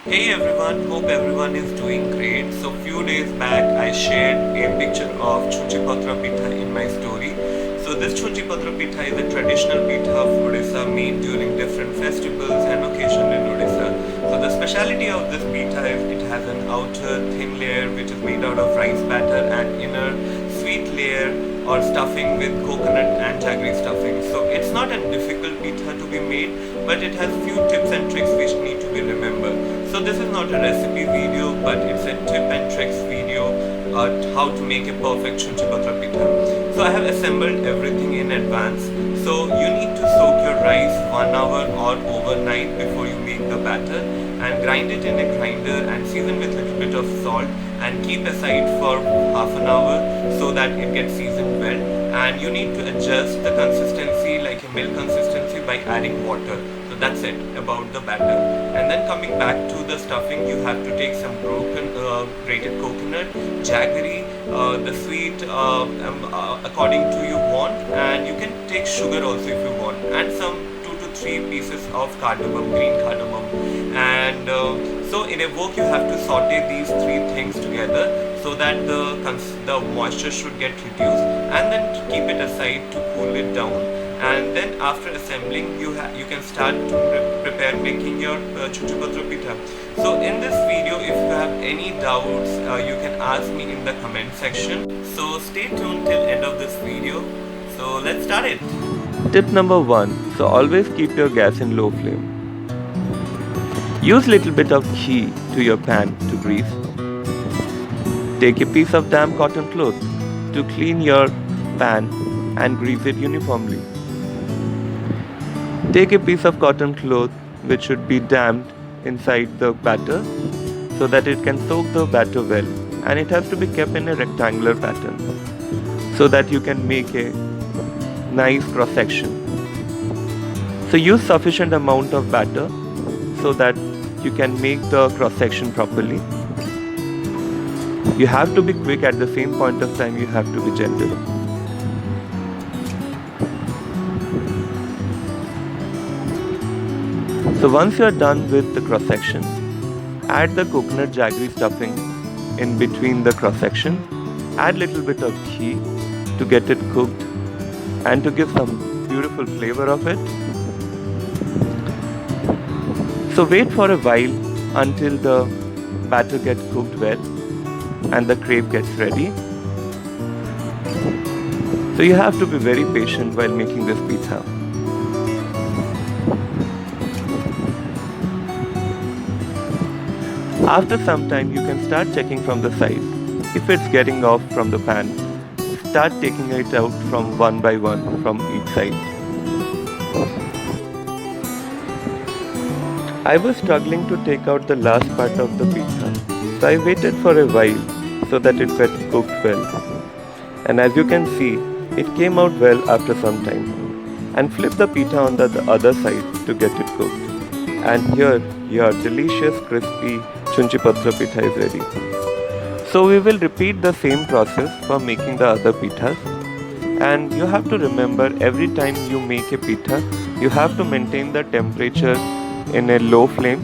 Hey everyone, hope everyone is doing great. So few days back I shared a picture of Chunchi Patra Pitha in my story. So this Chunchi Patra Pitha is a traditional pitha of Odisha made during different festivals and occasions in Odisha. So the speciality of this pitha is it has an outer thin layer which is made out of rice batter and inner sweet layer or stuffing with coconut and jaggery stuffing. So it's not a difficult pitha to be made, but it has few tips and tricks which need to be remembered. So this is not a recipe video, but it's a tip and tricks video how to make a perfect Chunchi Patra Pitha. So I have assembled everything in advance. So you need to soak your rice 1 hour or overnight before you make the batter and grind it in a grinder and season with a little bit of salt and keep aside for half an hour so that it gets seasoned well. And you need to adjust the consistency like a milk consistency by adding water. So that's it about the batter. And then coming back to the stuffing, you have to take some grated coconut, jaggery, the sweet according to you want, and you can take sugar also if you want, and some 2 to 3 pieces of cardamom, green cardamom. And so in a wok you have to saute these three things together so that the moisture should get reduced, and then keep it aside to cool it down. And then after assembling you can start to prepare making your Chunchi Patra Pitha. So in this video, if you have any doubts, you can ask me in the comment section. So stay tuned till end of this video. So let's start it. Tip number 1. So always keep your gas in low flame. Use little bit of ghee to your pan to grease. Take a piece of damp cotton cloth to clean your pan and grease it uniformly. Take a piece of cotton cloth which should be damped inside the batter so that it can soak the batter well, and it has to be kept in a rectangular pattern so that you can make a nice cross section. So use sufficient amount of batter so that you can make the cross section properly. You have to be quick, at the same point of time you have to be gentle. So once you are done with the cross section, add the coconut jaggery stuffing in between the cross section. Add little bit of ghee to get it cooked and to give some beautiful flavor of it. So wait for a while until the batter gets cooked well and the crepe gets ready. So you have to be very patient while making this pitha. After some time, you can start checking from the side. If it's getting off from the pan, start taking it out from one by one from each side. I was struggling to take out the last part of the pitha, so I waited for a while so that it gets cooked well. And as you can see, it came out well after some time. And flip the pitha on the other side to get it cooked. And here your delicious crispy Chunchi Patra Pitha is ready. So we will repeat the same process for making the other pithas. And you have to remember, every time you make a pitha, you have to maintain the temperature in a low flame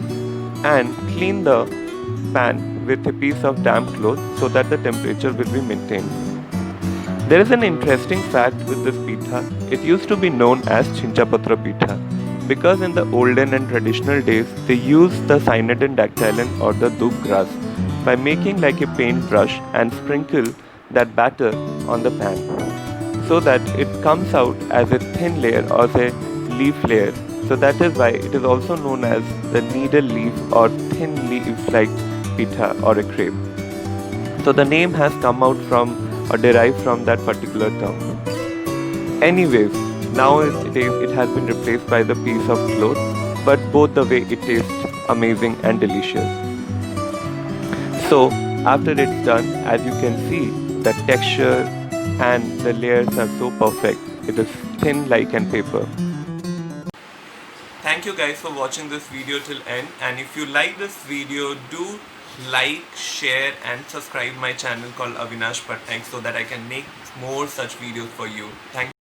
and clean the pan with a piece of damp cloth so that the temperature will be maintained. There is an interesting fact with this pitha. It used to be known as Chinchapatra Pitha because in the olden and traditional days they used the Cynodon dactylon or the dub grass by making like a paintbrush and sprinkle that batter on the pan so that it comes out as a thin layer or a leaf layer. So that is why it is also known as the needle leaf or thin leaf like pitha or a crepe. So the name has come out from or derived from that particular term. Anyways, now it has been replaced by the piece of cloth, but both the way it tastes amazing and delicious. So after it's done, as you can see, the texture and the layers are so perfect. It is thin like an paper. Thank you guys for watching this video till end, and if you like this video, do like, share and subscribe my channel called Avinash Patnaik so that I can make more such videos for you. Thank you.